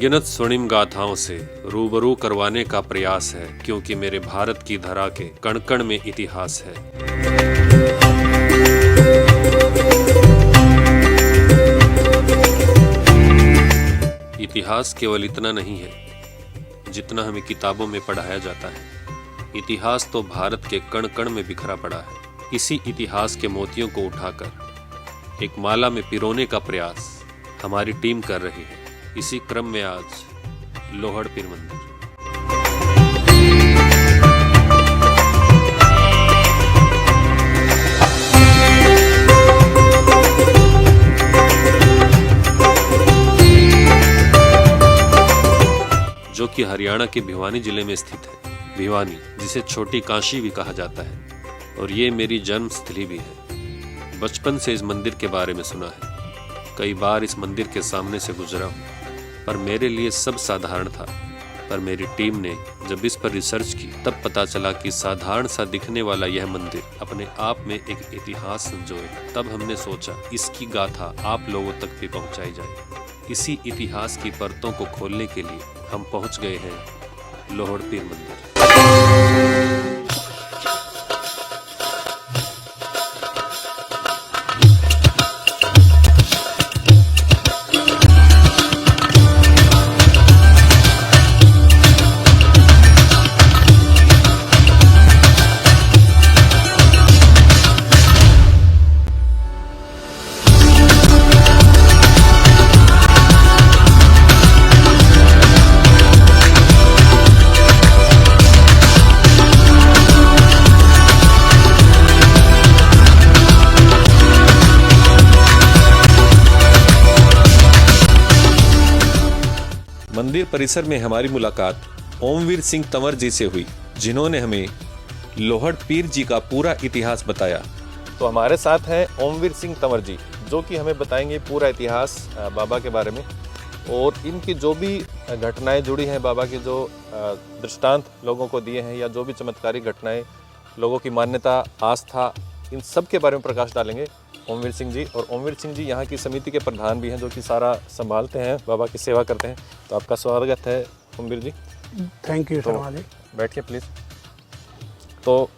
अनगिनत स्वर्णिम गाथाओं से रूबरू करवाने का प्रयास है, क्योंकि मेरे भारत की धरा के कण कण में इतिहास है। इतिहास केवल इतना नहीं है जितना हमें किताबों में पढ़ाया जाता है। इतिहास तो भारत के कण कण में बिखरा पड़ा है। इसी इतिहास के मोतियों को उठाकर एक माला में पिरोने का प्रयास हमारी टीम कर रही है। इसी क्रम में आज लोहड़ पीर मंदिर। जो कि हरियाणा के भिवानी जिले में स्थित है। भिवानी, जिसे छोटी काशी भी कहा जाता है, और ये मेरी जन्म स्थली भी है। बचपन से इस मंदिर के बारे में सुना है, कई बार इस मंदिर के सामने से गुजरा हूँ, पर मेरे लिए सब साधारण था। पर मेरी टीम ने जब इस पर रिसर्च की, तब पता चला कि साधारण सा दिखने वाला यह मंदिर अपने आप में एक इतिहास संजोए। तब हमने सोचा इसकी गाथा आप लोगों तक भी पहुंचाई जाए। इसी इतिहास की परतों को खोलने के लिए हम पहुंच गए हैं लोहड़ पीर मंदिर। मंदिर परिसर में हमारी मुलाकात ओमवीर सिंह तंवर जी से हुई, जिन्होंने हमें लोहड़ पीर जी का पूरा इतिहास बताया। तो हमारे साथ हैं ओमवीर सिंह तंवर जी, जो कि हमें बताएंगे पूरा इतिहास बाबा के बारे में, और इनकी जो भी घटनाएं जुड़ी हैं, बाबा के जो दृष्टांत लोगों को दिए हैं, या जो भी चमत्कारी घटनाएं, लोगों की मान्यता, आस्था, इन सब के बारे में प्रकाश डालेंगे ओमवीर सिंह जी। और ओमवीर सिंह जी यहाँ की समिति के प्रधान भी हैं, जो कि सारा संभालते हैं, बाबा की सेवा करते हैं। तो आपका स्वागत है ओमवीर जी। Thank you Sharma ji. बैठिए प्लीज़। तो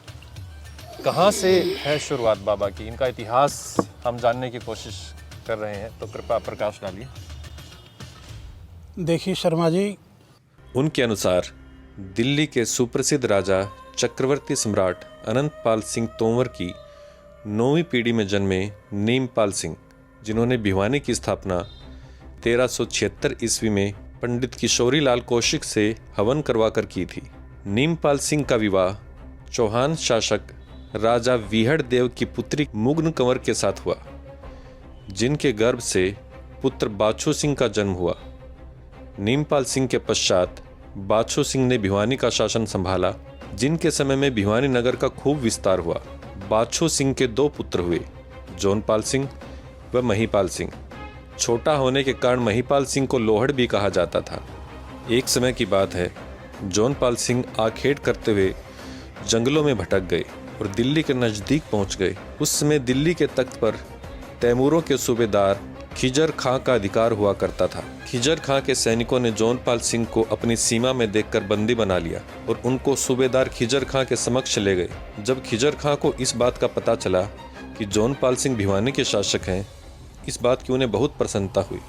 कहाँ से है शुरुआत बाबा की? इनका इतिहास हम जानने की कोशिश कर रहे हैं, तो कृपया प्रकाश डालिए। देखिए शर्मा जी, उनके अनुसार दिल्ली के सुप्रसिद्ध राजा चक्रवर्ती सम्राट अनंतपाल सिंह तोमर की 9वीं पीढ़ी में जन्मे नीमपाल सिंह, जिन्होंने भिवानी की स्थापना 1376 ईस्वी में पंडित किशोरी लाल कौशिक से हवन करवाकर की थी। नीमपाल सिंह का विवाह चौहान शासक राजा विहड़ देव की पुत्री मुग्न कंवर के साथ हुआ, जिनके गर्भ से पुत्र बाछू सिंह का जन्म हुआ। नीमपाल सिंह के पश्चात बाछू सिंह ने भिवानी का शासन संभाला, जिनके समय में भिवानी नगर का खूब विस्तार हुआ। बाछू सिंह के 2 पुत्र हुए, जोनपाल सिंह व महीपाल सिंह। छोटा होने के कारण महीपाल सिंह को लोहड़ भी कहा जाता था। एक समय की बात है, जोनपाल सिंह आखेट करते हुए जंगलों में भटक गए और दिल्ली के नज़दीक पहुंच गए। उस समय दिल्ली के तख्त पर तैमूरों के सूबेदार खिजर खां का अधिकार हुआ करता था। खिजर खां के सैनिकों ने जोनपाल सिंह को अपनी सीमा में देखकर बंदी बना लिया और उनको सूबेदार खिजर खां के समक्ष ले गए। जब खिजर खां को इस बात का पता चला कि जोनपाल सिंह भिवानी के शासक हैं, इस बात की उन्हें बहुत प्रसन्नता हुई,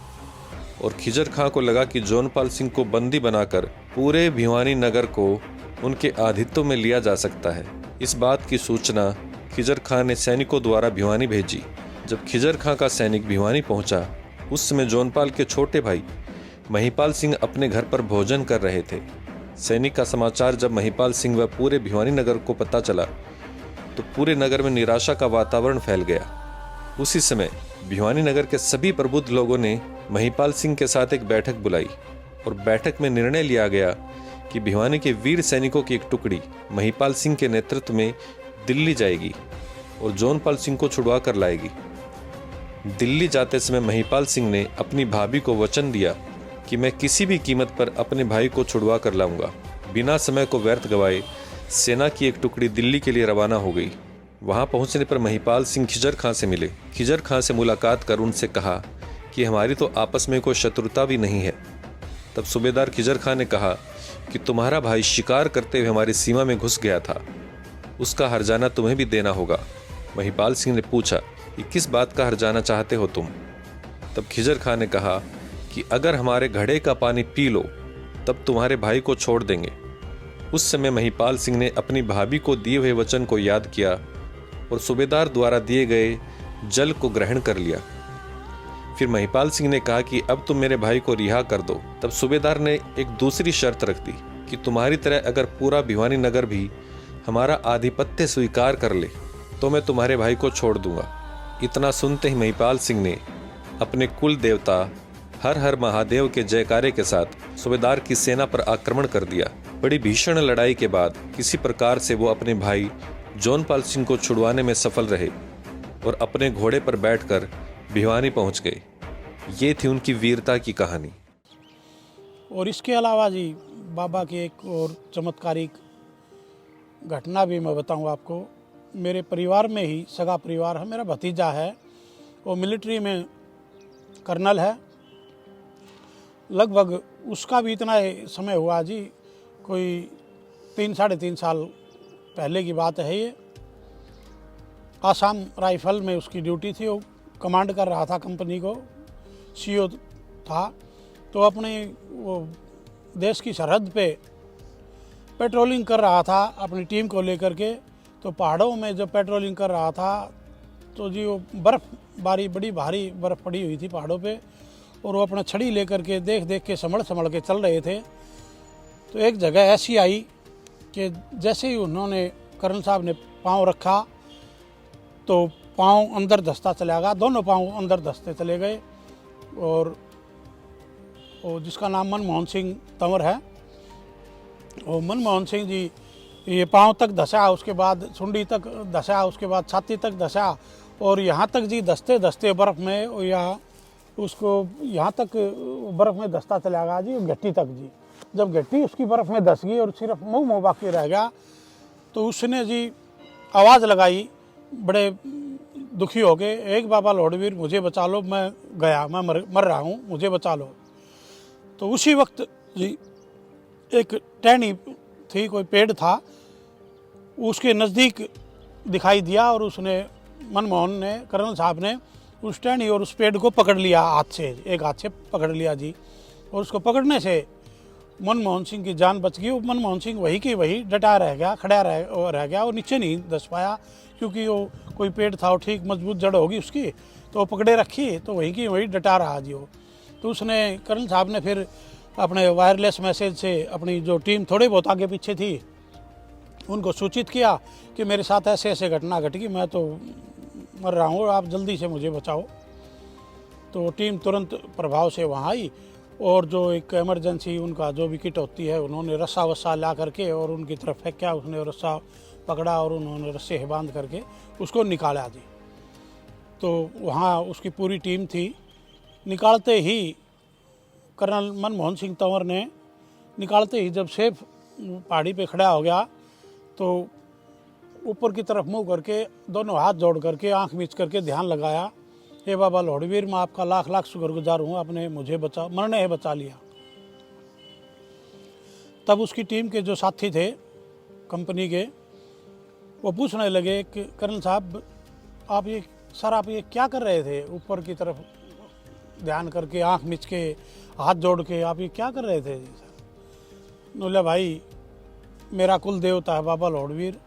और खिजर खां को लगा कि जोनपाल सिंह को बंदी बनाकर पूरे भिवानी नगर को उनके आधित्य में लिया जा सकता है। इस बात की सूचना खिजर खां ने सैनिकों द्वारा भिवानी भेजी। जब खिजर खां का सैनिक भिवानी पहुंचा, उस समय जोनपाल के छोटे भाई महीपाल सिंह अपने घर पर भोजन कर रहे थे। सैनिक का समाचार जब महीपाल सिंह व पूरे भिवानी नगर को पता चला, तो पूरे नगर में निराशा का वातावरण फैल गया। उसी समय भिवानी नगर के सभी प्रबुद्ध लोगों ने महीपाल सिंह के साथ एक बैठक बुलाई, और बैठक में निर्णय लिया गया कि भिवानी के वीर सैनिकों की एक टुकड़ी महीपाल सिंह के नेतृत्व में दिल्ली जाएगी और जोनपाल सिंह को छुड़वा कर लाएगी। दिल्ली जाते समय महीपाल सिंह ने अपनी भाभी को वचन दिया कि मैं किसी भी कीमत पर अपने भाई को छुड़वा कर लाऊंगा। बिना समय को व्यर्थ गवाए सेना की एक टुकड़ी दिल्ली के लिए रवाना हो गई। वहां पहुंचने पर महीपाल सिंह खिजर खां से मिले। खिजर खां से मुलाकात कर उनसे कहा कि हमारी तो आपस में कोई शत्रुता भी नहीं है, तब सूबेदार खिजर खां ने कहा कि तुम्हारा भाई शिकार करते हुए हमारी सीमा में घुस गया था, उसका हर्जाना तुम्हें भी देना होगा। महिपाल सिंह ने पूछा कि किस बात का हर्जाना चाहते हो तुम? तब खिजर खां ने कहा कि अगर हमारे घड़े का पानी पी लो तब तुम्हारे भाई को छोड़ देंगे। उस समय महिपाल सिंह ने अपनी भाभी को दिए हुए वचन को याद किया और सूबेदार द्वारा दिए गए जल को ग्रहण कर लिया। फिर महिपाल सिंह ने कहा कि अब तुम मेरे भाई को रिहा कर दो। तब सूबेदार ने एक दूसरी शर्त रख दी कि तुम्हारी तरह अगर पूरा भिवानी नगर भी हमारा आधिपत्य स्वीकार कर ले तो मैं तुम्हारे भाई को छोड़ दूंगा। इतना सुनते ही महिपाल सिंह ने अपने कुल देवता हर हर महादेव के जयकारे के साथ सूबेदार की सेना पर आक्रमण कर दिया। बड़ी भीषण लड़ाई के बाद किसी प्रकार से वो अपने भाई जौनपाल सिंह को छुड़वाने में सफल रहे और अपने घोड़े पर बैठकर भिवानी पहुंच गए। ये थी उनकी वीरता की कहानी। और इसके अलावा जी बाबा की एक और चमत्कारिक घटना भी मैं बताऊं आपको। मेरे परिवार में ही सगा परिवार है, मेरा भतीजा है, वो मिलिट्री में कर्नल है। लगभग उसका भी इतना समय हुआ जी, कोई 3-3.5 साल पहले की बात है ये। आसाम राइफल में उसकी ड्यूटी थी, वो कमांड कर रहा था कंपनी को, सीओ था। तो अपने वो देश की सरहद पे पेट्रोलिंग कर रहा था अपनी टीम को लेकर के। तो पहाड़ों में जब पेट्रोलिंग कर रहा था तो जी वो बर्फ़बारी, बड़ी भारी बर्फ़ पड़ी हुई थी पहाड़ों पे, और वो अपना छड़ी लेकर के देख देख के संभल के चल रहे थे। तो एक जगह ऐसी आई कि जैसे ही उन्होंने कर्नल साहब ने पाँव रखा तो पाँव अंदर धंसता चला गया, दोनों पाँव अंदर धंसते चले गए। और वो जिसका नाम मनमोहन सिंह तंवर है, वो मनमोहन सिंह जी ये पाँव तक धंसा, उसके बाद सुंडी तक धंसा, उसके बाद छाती तक धंसा, और यहाँ तक जी धंसते धंसते बर्फ़ में या उसको यहाँ तक बर्फ़ में धंसता चला गया जी, घट्टी तक जी। जब घट्टी उसकी बर्फ़ में धंस गई और सिर्फ मुँह बाकी रह गया तो उसने जी आवाज़ लगाई बड़े दुखी हो गए, एक बाबा लौड़वीर मुझे बचा लो, मैं गया, मैं मर रहा हूँ, मुझे बचा लो। तो उसी वक्त जी एक टहनी थी, कोई पेड़ था, उसके नज़दीक दिखाई दिया और उसने मनमोहन ने, कर्नल साहब ने उस टहनी और उस पेड़ को पकड़ लिया हाथ से, एक हाथ से पकड़ लिया जी। और उसको पकड़ने से मनमोहन सिंह की जान बच गई। वो मनमोहन सिंह वही की वही डटा रह गया, खड़ा रह गया, वो नीचे नहीं धंस पाया क्योंकि वो कोई पेड़ था, वो ठीक मजबूत जड़ होगी उसकी, तो वो पकड़े रखी, तो वही की वही डटा रहा जी वो। तो उसने, कर्नल साहब ने फिर अपने वायरलेस मैसेज से अपनी जो टीम थोड़े बहुत आगे पीछे थी उनको सूचित किया कि मेरे साथ ऐसे ऐसे घटना घट गई, मैं तो मर रहा हूँ, आप जल्दी से मुझे बचाओ। तो टीम तुरंत प्रभाव से वहाँ आई और जो एक इमरजेंसी उनका जो भी किट होती है उन्होंने रस्सा वस्सा ला करके और उनकी तरफ फेंका, उसने रस्सा पकड़ा और उन्होंने रस्से से बांध करके उसको निकाला जी। तो वहाँ उसकी पूरी टीम थी। निकालते ही कर्नल मनमोहन सिंह तंवर ने निकालते ही जब सेफ पहाड़ी पे खड़ा हो गया तो ऊपर की तरफ मुंह करके दोनों हाथ जोड़ करके आंख मीच करके ध्यान लगाया, हे बाबा लौड़वीर, मैं आपका लाख लाख शुक्रगुजार हूँ, आपने मुझे मरने है बचा लिया। तब उसकी टीम के जो साथी थे कंपनी के, वो पूछने लगे कि कर्नल साहब आप ये क्या कर रहे थे? ऊपर की तरफ ध्यान करके आंख मीच के हाथ जोड़ के आप ये क्या कर रहे थे? सर बोले भाई मेरा कुल देवता है बाबा लौड़वीर,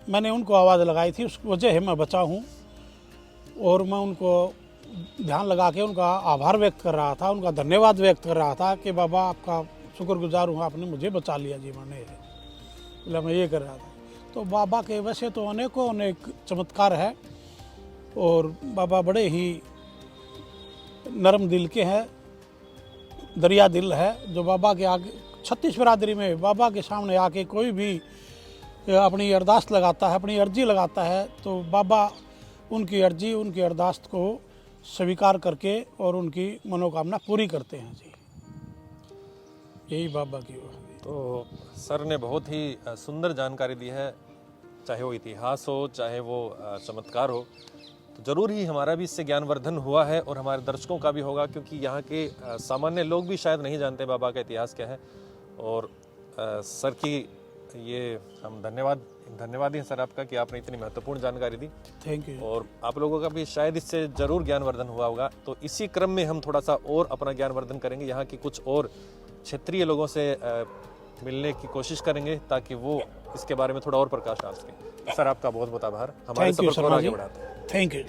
मैंने उनको आवाज़ लगाई थी, उस वजह है मैं बचा हूँ। और मैं उनको ध्यान लगा के उनका आभार व्यक्त कर रहा था, उनका धन्यवाद व्यक्त कर रहा था कि बाबा आपका शुक्रगुजार हूँ, आपने मुझे बचा लिया जी, मरने है। बोला मैं ये कर रहा था। तो बाबा के वैसे तो अनेक चमत्कार है और बाबा बड़े ही नरम दिल के हैं, दरिया दिल है। जो बाबा के आगे 36 बिरादरी में बाबा के सामने आके कोई भी अपनी अरदास लगाता है, अपनी अर्जी लगाता है, तो बाबा उनकी अर्जी, उनकी अरदास को स्वीकार करके और उनकी मनोकामना पूरी करते हैं जी। यही बाबा की वो है। तो सर ने बहुत ही सुंदर जानकारी दी है, चाहे वो इतिहास हो चाहे वो चमत्कार हो। तो ज़रूर ही हमारा भी इससे ज्ञानवर्धन हुआ है और हमारे दर्शकों का भी होगा, क्योंकि यहाँ के सामान्य लोग भी शायद नहीं जानते बाबा का इतिहास क्या है। और सर की ये हम धन्यवादी हैं सर आपका कि आपने इतनी महत्वपूर्ण जानकारी दी। Thank you. और आप लोगों का भी शायद इससे ज़रूर ज्ञानवर्धन हुआ होगा। तो इसी क्रम में हम थोड़ा सा और अपना ज्ञानवर्धन करेंगे, यहाँ की कुछ और क्षेत्रीय लोगों से मिलने की कोशिश करेंगे ताकि वो इसके बारे में थोड़ा और प्रकाश डाल सके। सर आपका बहुत बहुत आभार, हमारे सफर को और आगे बढ़ाते हैं। Thank you.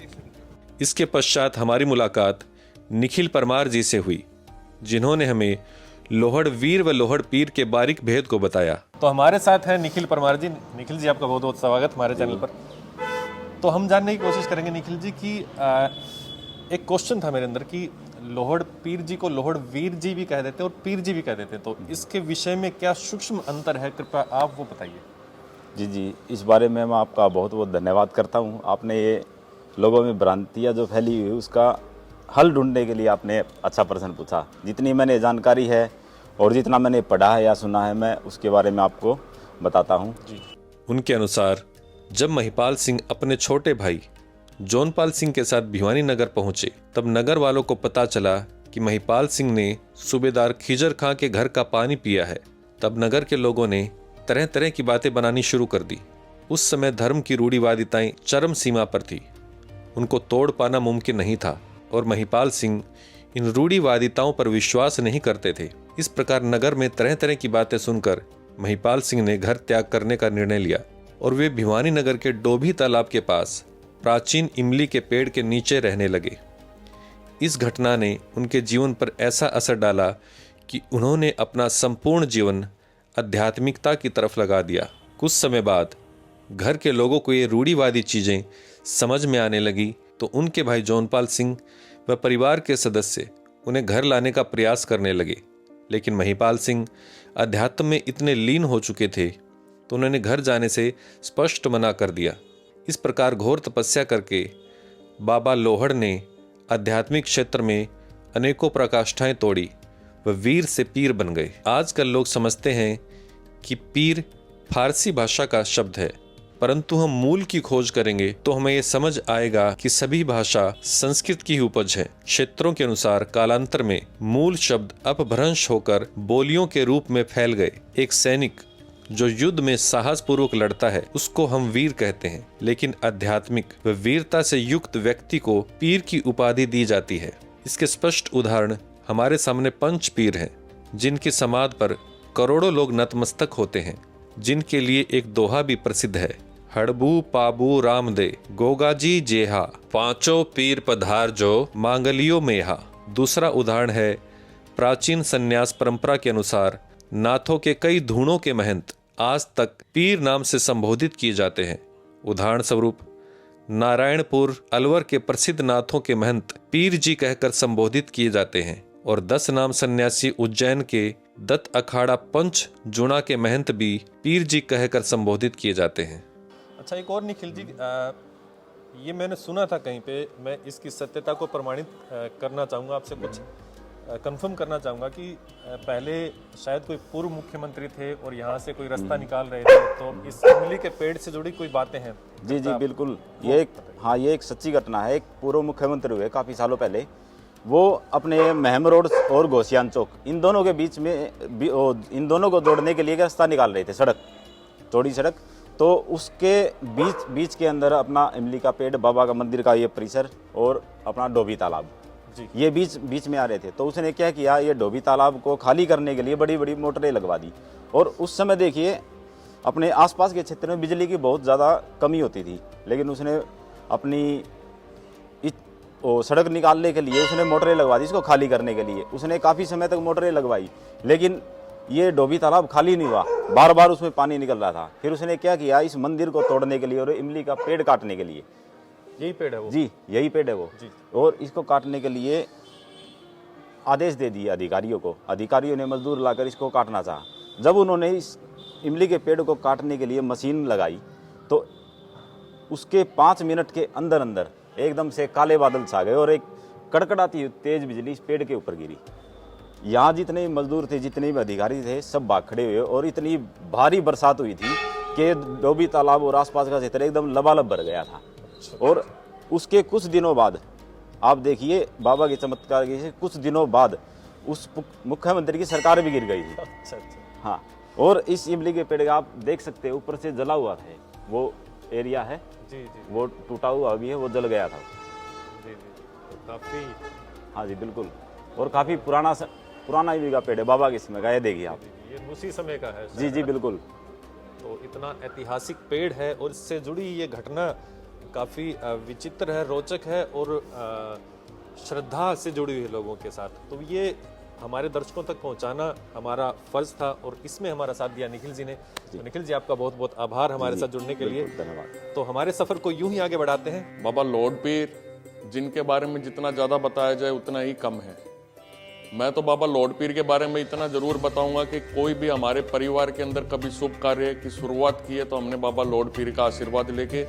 इसके पश्चात हमारी मुलाकात निखिल परमार जी से हुई, जिन्होंने हमें लोहड़ वीर व लोहड़ पीर के बारीक भेद को बताया। तो हमारे साथ हैं निखिल परमार जी। निखिल जी आपका बहुत बहुत स्वागत हमारे चैनल पर। तो हम जानने की कोशिश करेंगे निखिल जी कि एक क्वेश्चन था मेरे अंदर कि लोहड़ पीर जी को लोहड़ वीर जी भी कह देते हैं और पीर जी भी कह देते हैं, तो इसके विषय में क्या सूक्ष्म अंतर है, कृपया आप वो बताइए। जी जी, इस बारे में मैं आपका बहुत बहुत धन्यवाद करता हूँ। आपने ये लोगों में भ्रांतियाँ जो फैली हुई उसका हल ढूंढने के लिए आपने अच्छा प्रश्न पूछा। जितनी मैंने जानकारी है और जितना मैंने पढ़ा है या सुना है, मैं उसके बारे में आपको बताता हूँ। उनके अनुसार जब महिपाल सिंह अपने छोटे भाई जौनपाल सिंह के साथ भिवानी नगर पहुंचे, तब नगर वालों को पता चला कि महिपाल सिंह ने सूबेदार खिजर खां के घर का पानी पिया है। तब नगर के लोगों ने तरह तरह की बातें बनानी शुरू कर दी। उस समय धर्म की रूढ़िवादिताएं चरम सीमा पर थी, उनको तोड़ पाना मुमकिन नहीं था और महिपाल सिंह इन रूढ़िवादिताओं पर विश्वास नहीं करते थे। इस प्रकार नगर में तरह तरह की बातें सुनकर महिपाल सिंह ने घर त्याग करने का निर्णय लिया और वे भिवानी नगर के डोभी तालाब के पास प्राचीन इमली के पेड़ के नीचे रहने लगे। इस घटना ने उनके जीवन पर ऐसा असर डाला कि उन्होंने अपना संपूर्ण जीवन आध्यात्मिकता की तरफ लगा दिया। कुछ समय बाद घर के लोगों को ये रूढ़िवादी चीज़ें समझ में आने लगी, तो उनके भाई जौनपाल सिंह व परिवार के सदस्य उन्हें घर लाने का प्रयास करने लगे। लेकिन महिपाल सिंह अध्यात्म में इतने लीन हो चुके थे तो उन्होंने घर जाने से स्पष्ट मना कर दिया। इस प्रकार घोर तपस्या करके बाबा लोहड़ ने आध्यात्मिक क्षेत्र में अनेकों प्रकाष्ठाएं तोड़ी व वीर से पीर बन गए। आजकल लोग समझते हैं कि पीर फारसी भाषा का शब्द है, परंतु हम मूल की खोज करेंगे तो हमें यह समझ आएगा कि सभी भाषा संस्कृत की ही उपज है। क्षेत्रों के अनुसार कालांतर में मूल शब्द अपभ्रंश होकर बोलियों के रूप में फैल गए। एक सैनिक जो युद्ध में साहस पूर्वक लड़ता है उसको हम वीर कहते हैं, लेकिन आध्यात्मिक व वीरता से युक्त व्यक्ति को पीर की उपाधि दी जाती है। इसके स्पष्ट उदाहरण हमारे सामने पंच पीर हैं, जिनकी समाधि पर करोड़ों लोग नतमस्तक होते हैं, जिनके लिए एक दोहा भी प्रसिद्ध है, हड़बू पाबू रामदे गोगाजी जेहा पांचों पीर पधार जो मांगलियो मेहा। दूसरा उदाहरण है प्राचीन संन्यास परंपरा के अनुसार नाथों के कई धूणों के महंत आज तक पीर नाम से संबोधित किए जाते हैं। उदाहरण स्वरूप नारायणपुर अलवर के प्रसिद्ध नाथों के महंत पीर जी कहकर संबोधित किए जाते हैं और 10 नाम सन्यासी उज्जैन के दत्त अखाड़ा पंच जुणा के महंत भी पीर जी कहकर संबोधित किए जाते हैं। अच्छा, एक और निखिल जी, ये मैंने सुना था कहीं पे, मैं इसकी सत्यता को प्रमाणित करना चाहूँगा, आपसे कुछ कंफर्म करना चाहूँगा कि पहले शायद कोई पूर्व मुख्यमंत्री थे और यहाँ से कोई रास्ता निकाल रहे थे, तो इस इमली के पेड़ से जुड़ी कोई बातें हैं? जी जी बिल्कुल, ये एक सच्ची घटना है। एक पूर्व मुख्यमंत्री हुए काफ़ी सालों पहले, वो अपने महम रोड और घोसियान चौक इन दोनों के बीच में इन दोनों को जोड़ने के लिए एक रास्ता निकाल रहे थे, सड़क, चौड़ी सड़क। तो उसके बीच के अंदर अपना इमली का पेड़, बाबा का मंदिर का ये परिसर और अपना डोभी तालाब, ये बीच में आ रहे थे। तो उसने क्या किया, ये डोभी तालाब को खाली करने के लिए बड़ी बड़ी मोटरें लगवा दी। और उस समय देखिए अपने आसपास के क्षेत्र में बिजली की बहुत ज़्यादा कमी होती थी, लेकिन उसने अपनी सड़क निकालने के लिए उसने मोटरें लगवा दी। इसको खाली करने के लिए उसने काफ़ी समय तक मोटरें लगवाई, लेकिन ये डोभी तालाब खाली नहीं हुआ, बार बार उसमें पानी निकल रहा था। फिर उसने क्या किया, इस मंदिर को तोड़ने के लिए और इमली का पेड़ काटने के लिए, यही पेड़ है वो? जी, यही पेड़ है वो जी। और इसको काटने के लिए आदेश दे दिए अधिकारियों को। अधिकारियों ने मजदूर लाकर इसको काटना चाहा। जब उन्होंने इस इमली के पेड़ को काटने के लिए मशीन लगाई तो उसके 5 मिनट के अंदर अंदर एकदम से काले बादल छा गए और एक कड़कड़ाती तेज बिजली इस पेड़ के ऊपर गिरी। यहाँ जितने मजदूर थे, जितने भी अधिकारी थे, सब भाग खड़े हुए और इतनी भारी बरसात हुई थी कि डोभी तालाब और आसपास का क्षेत्र एकदम लबालब भर गया था। और उसके कुछ दिनों बाद आप देखिए बाबा के चमत्कार के कुछ दिनों बाद उस मुख्यमंत्री की सरकार भी गिर गई थी। अच्छा अच्छा। हाँ, और इस इमली के पेड़ का आप देख सकते हैं ऊपर से जला हुआ है, वो एरिया है जी जी वो टूटा हुआ भी है, वो जल गया था। जी जी। तो काफी हाँ जी बिल्कुल, और काफ़ी पुराना इमली का पेड़ है बाबा के समय का, ये देखिए आप। ये उसी समय का है जी जी बिल्कुल। तो इतना ऐतिहासिक पेड़ है और इससे जुड़ी ये घटना काफ़ी विचित्र है, रोचक है और श्रद्धा से जुड़ी हुई है लोगों के साथ। तो ये हमारे दर्शकों तक पहुंचाना हमारा फर्ज था और इसमें हमारा साथ दिया निखिल जी ने। तो निखिल जी आपका बहुत बहुत आभार हमारे साथ जुड़ने के लिए। धन्यवाद। तो हमारे सफ़र को यूं ही आगे बढ़ाते हैं। बाबा लॉर्ड पीर जिनके बारे में जितना ज़्यादा बताया जाए उतना ही कम है। मैं तो बाबा लॉर्ड पीर के बारे में इतना ज़रूर बताऊंगा कि कोई भी हमारे परिवार के अंदर कभी शुभ कार्य की शुरुआत की है तो हमने बाबा लॉर्ड पीर का आशीर्वाद लेके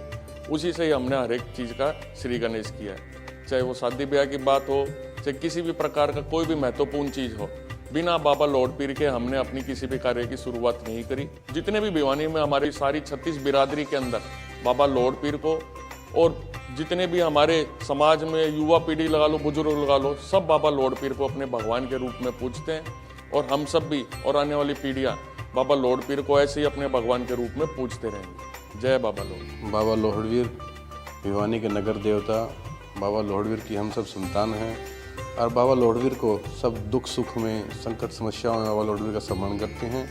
उसी से ही हमने हर एक चीज़ का श्री गणेश किया है। चाहे वो शादी ब्याह की बात हो, चाहे किसी भी प्रकार का कोई भी महत्वपूर्ण चीज़ हो, बिना बाबा लॉर्ड पीर के हमने अपनी किसी भी कार्य की शुरुआत नहीं करी। जितने भी भिवानी में हमारी सारी 36 बिरादरी के अंदर बाबा लॉर्ड पीर को, और जितने भी हमारे समाज में युवा पीढ़ी लगा लो, बुजुर्ग लगा लो, सब बाबा लॉर्ड पीर को अपने भगवान के रूप में पूजते हैं। और हम सब भी और आने वाली पीढ़ियाँ बाबा लॉर्ड पीर को ऐसे ही अपने भगवान के रूप में पूजते रहेंगे। जय बाबा लॉर्ड। बाबा लोहड़वीर भिवानी के नगर देवता बाबा लोहड़वीर की हम सब संतान हैं, और बाबा लोहड़वीर को सब दुख सुख में, संकट समस्याओं में बाबा लोहड़वीर का सम्मान करते हैं।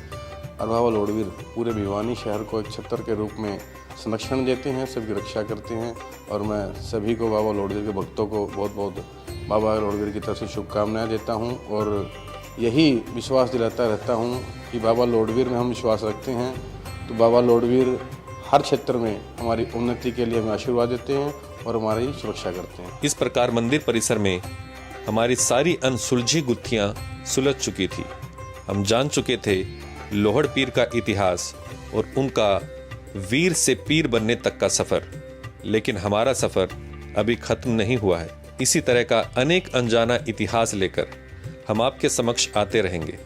और बाबा लोहड़वीर पूरे भिवानी शहर को एक छत्र के रूप में संरक्षण देते हैं, सबकी रक्षा करते हैं। और मैं सभी को बाबा लोहड़वीर के भक्तों को बहुत बहुत बाबा लोहड़वीर की तरफ से शुभकामनाएं देता हूं, और यही विश्वास दिलाता रहता हूं कि बाबा लोहड़वीर में हम विश्वास रखते हैं तो बाबा लोहड़वीर हर क्षेत्र में हमारी उन्नति के लिए हमें आशीर्वाद देते हैं और हमारी सुरक्षा करते हैं। इस प्रकार मंदिर परिसर में हमारी सारी अनसुलझी गुत्थियां सुलझ चुकी थी। हम जान चुके थे लोहड़ पीर का इतिहास और उनका वीर से पीर बनने तक का सफर, लेकिन हमारा सफर अभी खत्म नहीं हुआ है। इसी तरह का अनेक अनजाना इतिहास लेकर हम आपके समक्ष आते रहेंगे।